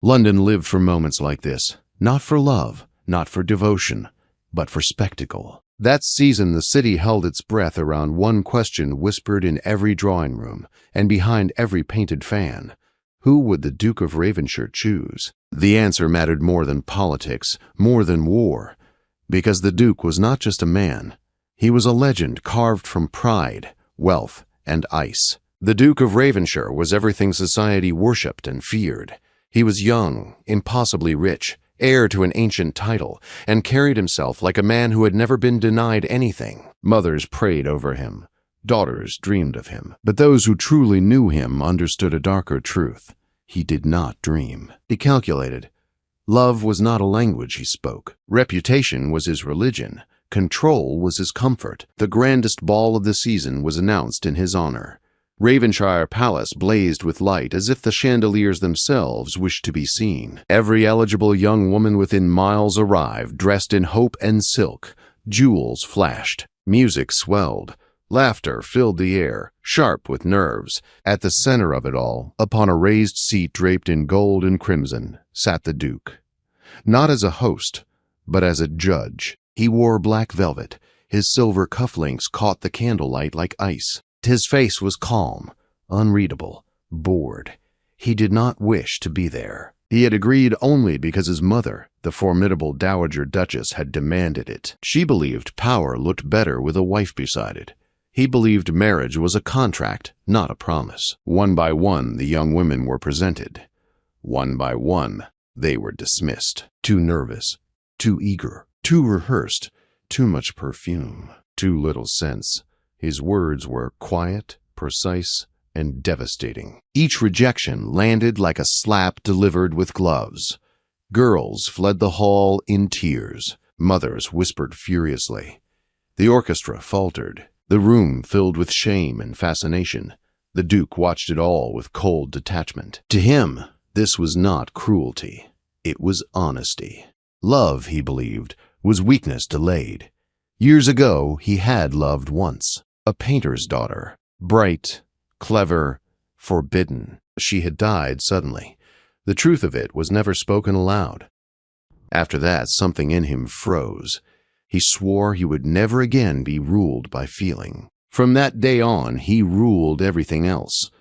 London lived for moments like this, not for love, not for devotion, but for spectacle. That season the city held its breath around one question whispered in every drawing room and behind every painted fan. Who would the Duke of Ravenshire choose? The answer mattered more than politics, more than war, because the Duke was not just a man. He was a legend carved from pride, wealth, and ice. The Duke of Ravenshire was everything society worshipped and feared. He was young, impossibly rich, heir to an ancient title, and carried himself like a man who had never been denied anything. Mothers prayed over him. Daughters dreamed of him. But those who truly knew him understood a darker truth. He did not dream. He calculated. Love was not a language he spoke. Reputation was his religion. Control was his comfort. The grandest ball of the season was announced in his honor. Ravenshire Palace blazed with light as if the chandeliers themselves wished to be seen. Every eligible young woman within miles arrived, dressed in hope and silk. Jewels flashed. Music swelled. Laughter filled the air, sharp with nerves. At the center of it all, upon a raised seat draped in gold and crimson, sat the Duke. Not as a host, but as a judge. He wore black velvet. His silver cufflinks caught the candlelight like ice. His face was calm, unreadable, bored. He did not wish to be there. He had agreed only because his mother, the formidable Dowager Duchess, had demanded it. She believed power looked better with a wife beside it. He believed marriage was a contract, not a promise. One by one, the young women were presented. One by one, they were dismissed. Too nervous, too eager, too rehearsed, too much perfume, too little sense. His words were quiet, precise, and devastating. Each rejection landed like a slap delivered with gloves. Girls fled the hall in tears. Mothers whispered furiously. The orchestra faltered. The room filled with shame and fascination. The Duke watched it all with cold detachment. To him, this was not cruelty. It was honesty. Love, he believed, was weakness delayed. Years ago, he had loved once. A painter's daughter. Bright, clever, forbidden. She had died suddenly. The truth of it was never spoken aloud. After that, something in him froze. He swore he would never again be ruled by feeling. From that day on, he ruled everything else.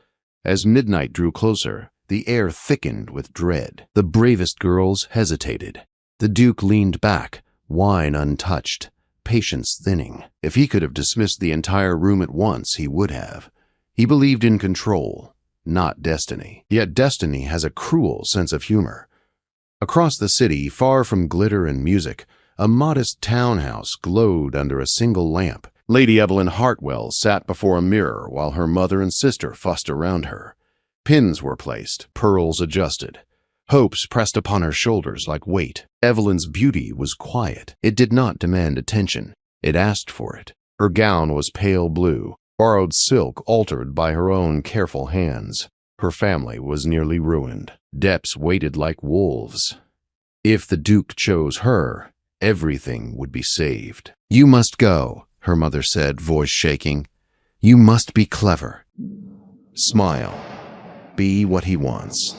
As midnight drew closer, the air thickened with dread. The bravest girls hesitated. The Duke leaned back, wine untouched, patience thinning. If he could have dismissed the entire room at once, he would have. He believed in control, not destiny. Yet destiny has a cruel sense of humor. Across the city, far from glitter and music, a modest townhouse glowed under a single lamp. Lady Evelyn Hartwell sat before a mirror while her mother and sister fussed around her. Pins were placed, pearls adjusted. Hopes pressed upon her shoulders like weight. Evelyn's beauty was quiet. It did not demand attention. It asked for it. Her gown was pale blue, borrowed silk altered by her own careful hands. Her family was nearly ruined. Debts waited like wolves. If the Duke chose her, everything would be saved. "You must go," her mother said, voice shaking. "You must be clever. Smile. Be what he wants."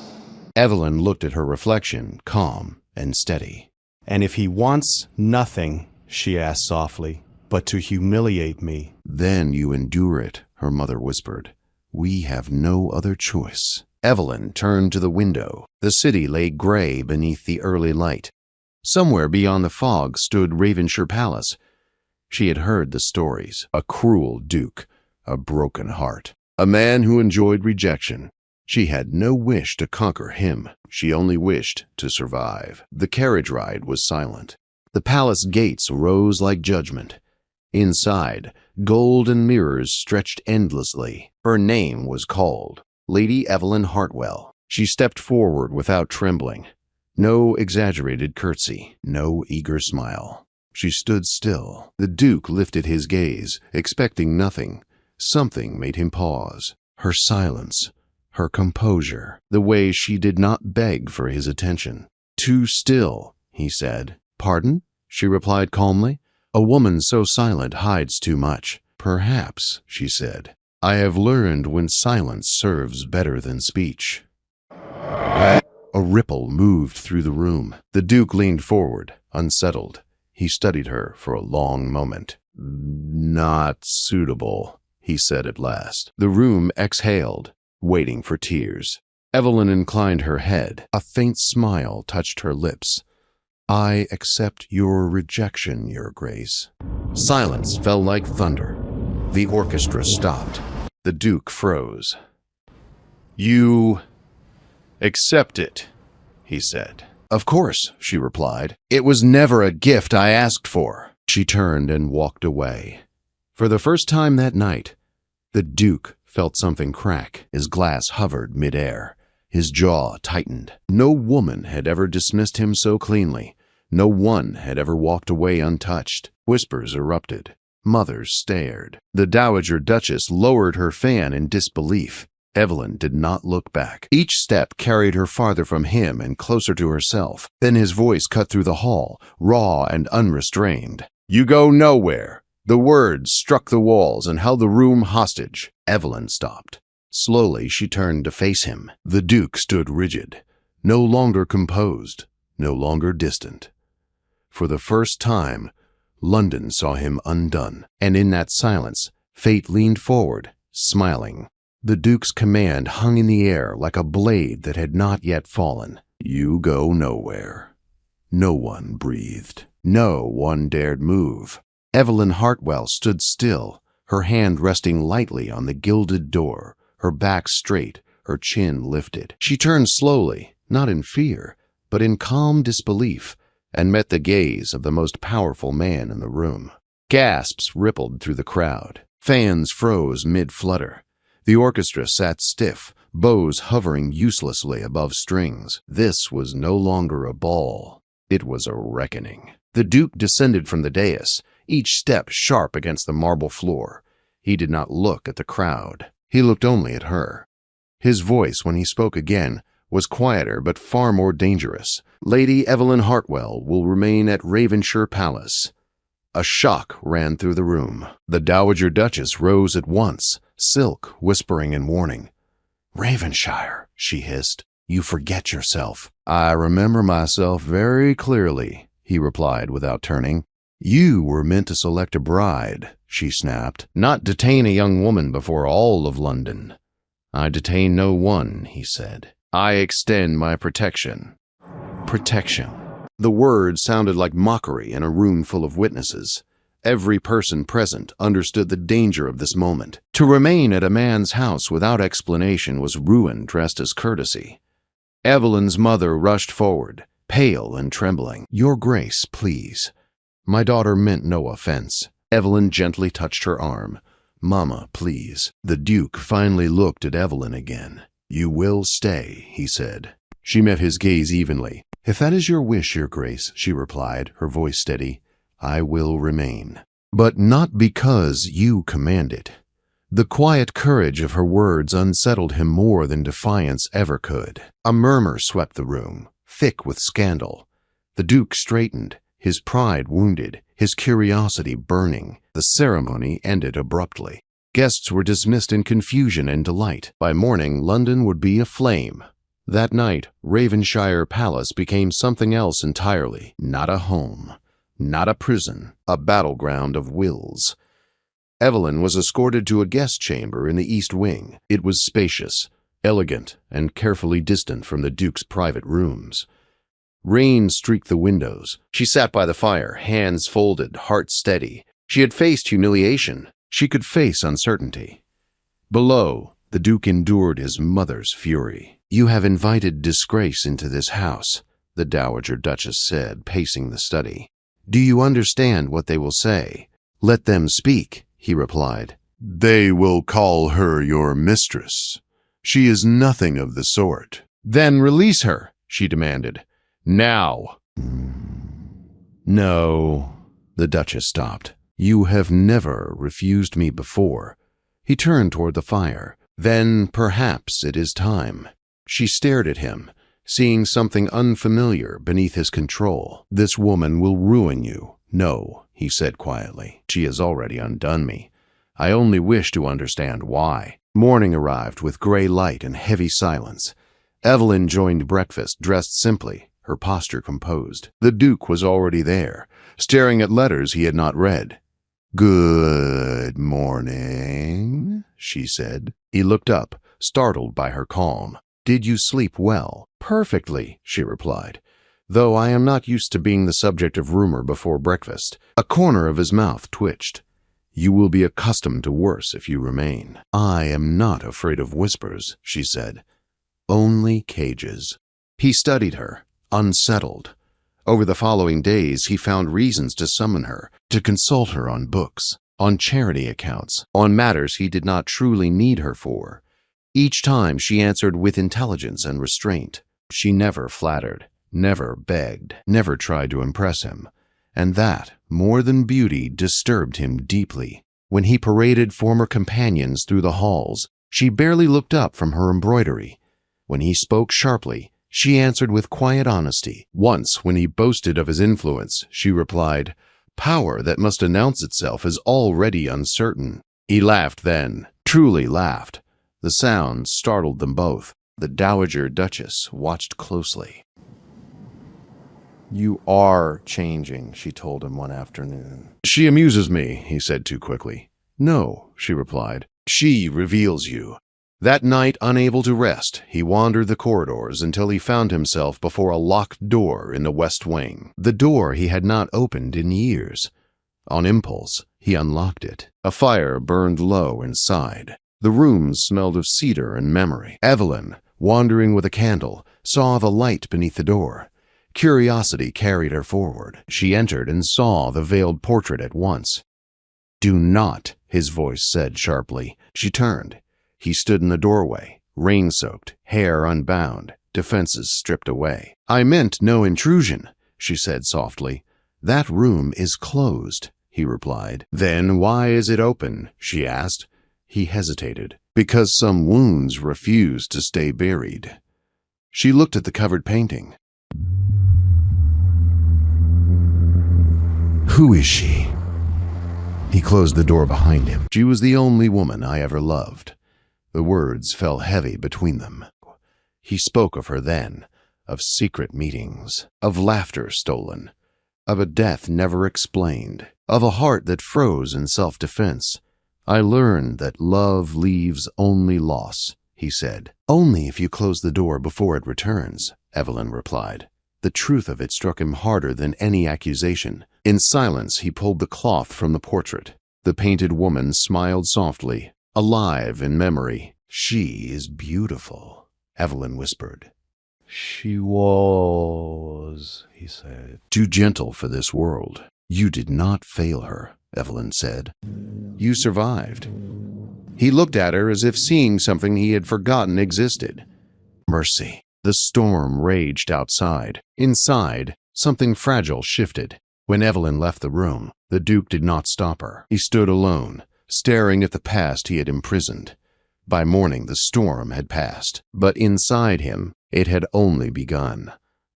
Evelyn looked at her reflection, calm and steady. "And if he wants nothing," she asked softly, "but to humiliate me?" "Then you endure it," her mother whispered. "We have no other choice." Evelyn turned to the window. The city lay gray beneath the early light. Somewhere beyond the fog stood Ravenshire Palace. She had heard the stories. A cruel duke, a broken heart, a man who enjoyed rejection. She had no wish to conquer him. She only wished to survive. The carriage ride was silent. The palace gates rose like judgment. Inside, golden mirrors stretched endlessly. Her name was called, Lady Evelyn Hartwell. She stepped forward without trembling. No exaggerated curtsy, no eager smile. She stood still. The Duke lifted his gaze, expecting nothing. Something made him pause. Her silence, her composure, the way she did not beg for his attention. "Too still," he said. "Pardon?" she replied calmly. "A woman so silent hides too much." "Perhaps," she said. "I have learned when silence serves better than speech." A ripple moved through the room. The Duke leaned forward, unsettled. He studied her for a long moment. "Not suitable," he said at last. The room exhaled, waiting for tears. Evelyn inclined her head. A faint smile touched her lips. "I accept your rejection, Your Grace." Silence fell like thunder. The orchestra stopped. The Duke froze. "You accept it," he said. "Of course," she replied. "It was never a gift I asked for." She turned and walked away. For the first time that night, the Duke felt something crack. His glass hovered midair. His jaw tightened. No woman had ever dismissed him so cleanly. No one had ever walked away untouched. Whispers erupted. Mothers stared. The Dowager Duchess lowered her fan in disbelief. Evelyn did not look back. Each step carried her farther from him and closer to herself. Then his voice cut through the hall, raw and unrestrained. "You go nowhere." The words struck the walls and held the room hostage. Evelyn stopped. Slowly she turned to face him. The Duke stood rigid, no longer composed, no longer distant. For the first time, London saw him undone, and in that silence, fate leaned forward, smiling. The Duke's command hung in the air like a blade that had not yet fallen. "You go nowhere." No one breathed. No one dared move. Evelyn Hartwell stood still, her hand resting lightly on the gilded door, her back straight, her chin lifted. She turned slowly, not in fear, but in calm disbelief, and met the gaze of the most powerful man in the room. Gasps rippled through the crowd. Fans froze mid-flutter. The orchestra sat stiff, bows hovering uselessly above strings. This was no longer a ball. It was a reckoning. The Duke descended from the dais, each step sharp against the marble floor. He did not look at the crowd. He looked only at her. His voice, when he spoke again, was quieter but far more dangerous. "Lady Evelyn Hartwell will remain at Ravenshire Palace." A shock ran through the room. The Dowager Duchess rose at once, silk whispering in warning. "Ravenshire," she hissed. "You forget yourself." "I remember myself very clearly," he replied without turning. "You were meant to select a bride," she snapped, "not detain a young woman before all of London." "I detain no one," he said. "I extend my protection." Protection. The word sounded like mockery in a room full of witnesses. Every person present understood the danger of this moment. To remain at a man's house without explanation was ruin dressed as courtesy. Evelyn's mother rushed forward, pale and trembling. "Your Grace, please. My daughter meant no offense." Evelyn gently touched her arm. "Mama, please." The Duke finally looked at Evelyn again. "You will stay," he said. She met his gaze evenly. "If that is your wish, Your Grace," she replied, her voice steady, "I will remain. But not because you command it." The quiet courage of her words unsettled him more than defiance ever could. A murmur swept the room, thick with scandal. The Duke straightened, his pride wounded, his curiosity burning. The ceremony ended abruptly. Guests were dismissed in confusion and delight. By morning, London would be aflame. That night, Ravenshire Palace became something else entirely. Not a home, not a prison, a battleground of wills. Evelyn was escorted to a guest chamber in the East Wing. It was spacious, elegant, and carefully distant from the Duke's private rooms. Rain streaked the windows. She sat by the fire, hands folded, heart steady. She had faced humiliation. She could face uncertainty. Below, the Duke endured his mother's fury. "You have invited disgrace into this house," the Dowager Duchess said, pacing the study. "Do you understand what they will say?" "Let them speak," he replied. "They will call her your mistress. She is nothing of the sort." "Then release her," she demanded. "Now." "No," the Duchess stopped. "You have never refused me before." He turned toward the fire. "Then perhaps it is time." She stared at him, seeing something unfamiliar beneath his control. "This woman will ruin you." "No," he said quietly. "She has already undone me. I only wish to understand why." Morning arrived with gray light and heavy silence. Evelyn joined breakfast, dressed simply, her posture composed. The Duke was already there, staring at letters he had not read. "Good morning," she said. He looked up, startled by her calm. "Did you sleep well?" "Perfectly," she replied, "though I am not used to being the subject of rumor before breakfast." A corner of his mouth twitched. "You will be accustomed to worse if you remain." "I am not afraid of whispers," she said. "Only cages." He studied her, unsettled. Over the following days, he found reasons to summon her, to consult her on books, on charity accounts, on matters he did not truly need her for. Each time she answered with intelligence and restraint. She never flattered, never begged, never tried to impress him. And that, more than beauty, disturbed him deeply. When he paraded former companions through the halls, she barely looked up from her embroidery. When he spoke sharply, she answered with quiet honesty. Once, when he boasted of his influence, she replied, "Power that must announce itself is already uncertain." He laughed then, truly laughed. The sound startled them both. The Dowager Duchess watched closely. "You are changing," she told him one afternoon. "She amuses me," he said too quickly. "No," she replied. "She reveals you." That night, unable to rest, he wandered the corridors until he found himself before a locked door in the west wing. The door he had not opened in years. On impulse, he unlocked it. A fire burned low inside. The room smelled of cedar and memory. Evelyn, wandering with a candle, saw the light beneath the door. Curiosity carried her forward. She entered and saw the veiled portrait at once. "Do not," his voice said sharply. She turned. He stood in the doorway, rain-soaked, hair unbound, defenses stripped away. "I meant no intrusion," she said softly. "That room is closed," he replied. "Then why is it open?" she asked. He hesitated. "Because some wounds refuse to stay buried." She looked at the covered painting. "Who is she?" He closed the door behind him. "She was the only woman I ever loved." The words fell heavy between them. He spoke of her then, of secret meetings, of laughter stolen, of a death never explained, of a heart that froze in self-defense. "I learned that love leaves only loss," he said. "Only if you close the door before it returns," Evelyn replied. The truth of it struck him harder than any accusation. In silence, he pulled the cloth from the portrait. The painted woman smiled softly, alive in memory. "She is beautiful," Evelyn whispered. "She was," he said. "Too gentle for this world." "You did not fail her," Evelyn said. "You survived." He looked at her as if seeing something he had forgotten existed. Mercy. The storm raged outside. Inside, something fragile shifted. When Evelyn left the room, the Duke did not stop her. He stood alone, staring at the past he had imprisoned. By morning, the storm had passed, but inside him, it had only begun.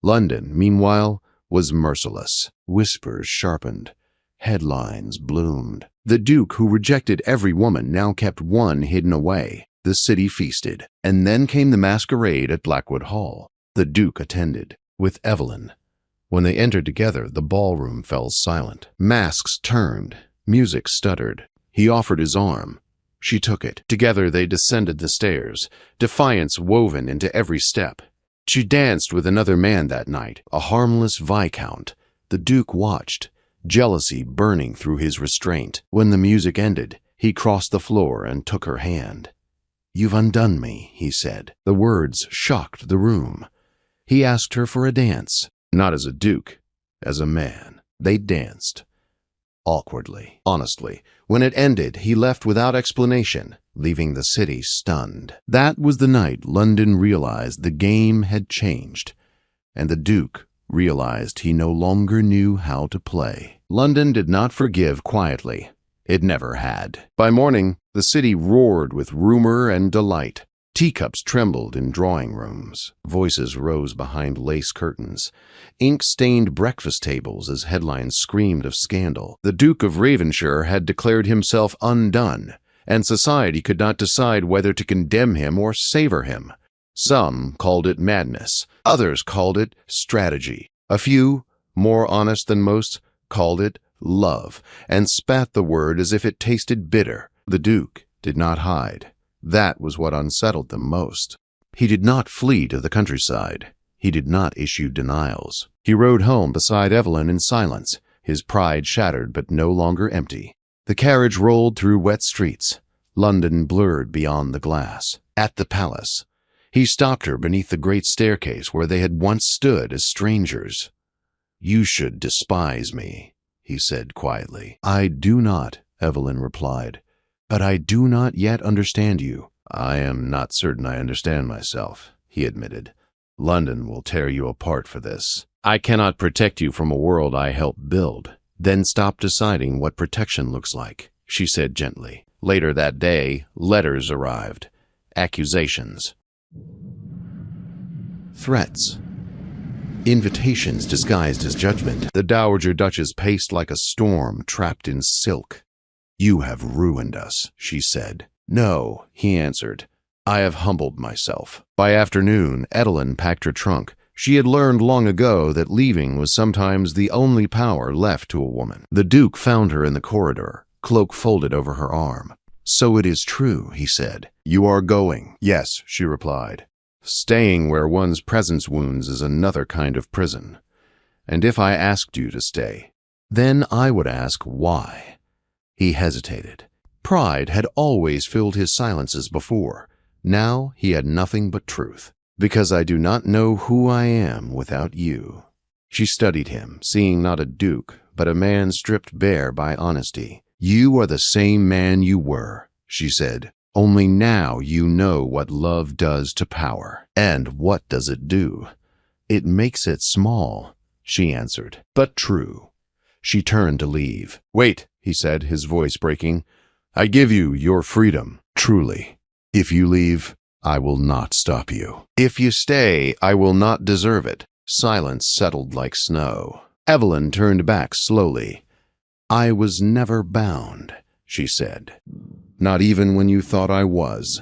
London, meanwhile, was merciless. Whispers sharpened. Headlines bloomed. The Duke, who rejected every woman, now kept one hidden away. The city feasted, and then came the masquerade at Blackwood Hall. The Duke attended, with Evelyn. When they entered together, the ballroom fell silent. Masks turned, music stuttered. He offered his arm. She took it. Together they descended the stairs, defiance woven into every step. She danced with another man that night, a harmless viscount. The Duke watched, jealousy burning through his restraint. When the music ended, he crossed the floor and took her hand. "You've undone me," he said. The words shocked the room. He asked her for a dance, not as a duke, as a man. They danced. Awkwardly, honestly. When it ended, he left without explanation, leaving the city stunned. That was the night London realized the game had changed, and the Duke realized he no longer knew how to play. London did not forgive quietly. It never had. By morning, the city roared with rumor and delight. Teacups trembled in drawing rooms. Voices rose behind lace curtains. Ink stained breakfast tables as headlines screamed of scandal. The Duke of Ravenshire had declared himself undone, and society could not decide whether to condemn him or savor him. Some called it madness. Others called it strategy. A few, more honest than most, called it love, and spat the word as if it tasted bitter. The Duke did not hide. That was what unsettled them most. He did not flee to the countryside. He did not issue denials. He rode home beside Evelyn in silence, his pride shattered but no longer empty. The carriage rolled through wet streets, London blurred beyond the glass. At the palace, he stopped her beneath the great staircase where they had once stood as strangers. "You should despise me," he said quietly. "I do not," Evelyn replied, "but I do not yet understand you." "I am not certain I understand myself," he admitted. "London will tear you apart for this. I cannot protect you from a world I helped build." "Then stop deciding what protection looks like," she said gently. Later that day, letters arrived. Accusations. Threats. Invitations disguised as judgment. The Dowager Duchess paced like a storm trapped in silk. "You have ruined us," she said. "No," he answered. "I have humbled myself." By afternoon, Edelyn packed her trunk. She had learned long ago that leaving was sometimes the only power left to a woman. The Duke found her in the corridor, cloak folded over her arm. "So it is true," he said. "You are going." "Yes," she replied. "Staying where one's presence wounds is another kind of prison. And if I asked you to stay, then I would ask why." He hesitated. Pride had always filled his silences before. Now he had nothing but truth. "Because I do not know who I am without you." She studied him, seeing not a duke, but a man stripped bare by honesty. "You are the same man you were," she said. "Only now you know what love does to power." "And what does it do?" "It makes it small," she answered, "but true." She turned to leave. "Wait," he said, his voice breaking. "I give you your freedom, truly. If you leave, I will not stop you. If you stay, I will not deserve it." Silence settled like snow. Evelyn turned back slowly. "I was never bound," she said. "Not even when you thought I was."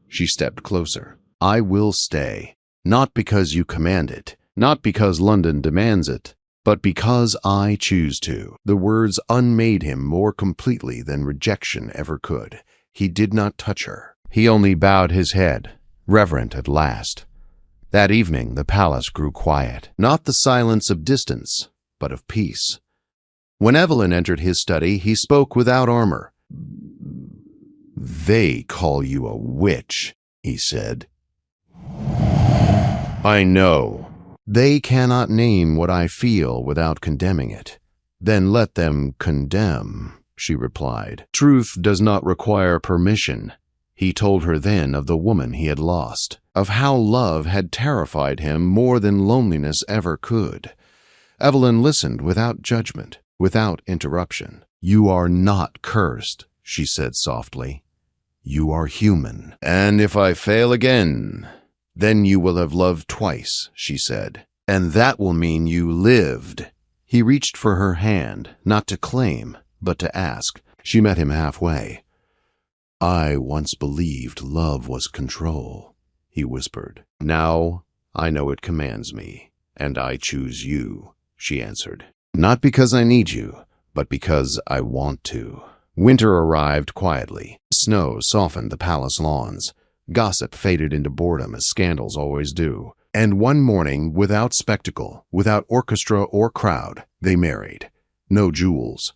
She stepped closer. "I will stay, not because you command it, not because London demands it, but because I choose to." The words unmade him more completely than rejection ever could. He did not touch her. He only bowed his head, reverent at last. That evening the palace grew quiet, not the silence of distance, but of peace. When Evelyn entered his study, he spoke without armor. "They call you a witch," he said. "I know. They cannot name what I feel without condemning it." "Then let them condemn," she replied. "Truth does not require permission." He told her then of the woman he had lost, of how love had terrified him more than loneliness ever could. Evelyn listened without judgment, without interruption. "You are not cursed," she said softly. "You are human. And if I fail again, then you will have loved twice," she said. "And that will mean you lived." He reached for her hand, not to claim, but to ask. She met him halfway. "I once believed love was control," he whispered. "Now I know it commands me, and I choose you," she answered. "Not because I need you, but because I want to." Winter arrived quietly. Snow softened the palace lawns. Gossip faded into boredom, as scandals always do. And one morning, without spectacle, without orchestra or crowd, they married. No jewels,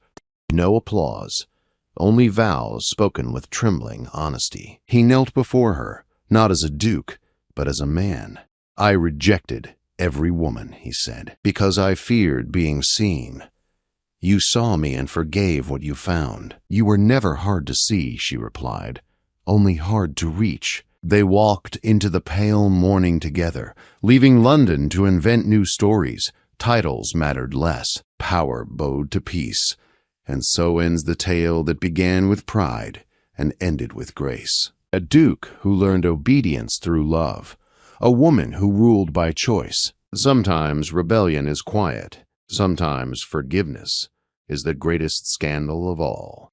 no applause. Only vows spoken with trembling honesty. He knelt before her, not as a duke, but as a man. "I rejected every woman," he said, "because I feared being seen. You saw me and forgave what you found." "You were never hard to see," she replied, "only hard to reach." They walked into the pale morning together, leaving London to invent new stories. Titles mattered less. Power bowed to peace. And so ends the tale that began with pride and ended with grace. A duke who learned obedience through love. A woman who ruled by choice. Sometimes rebellion is quiet. Sometimes forgiveness is the greatest scandal of all.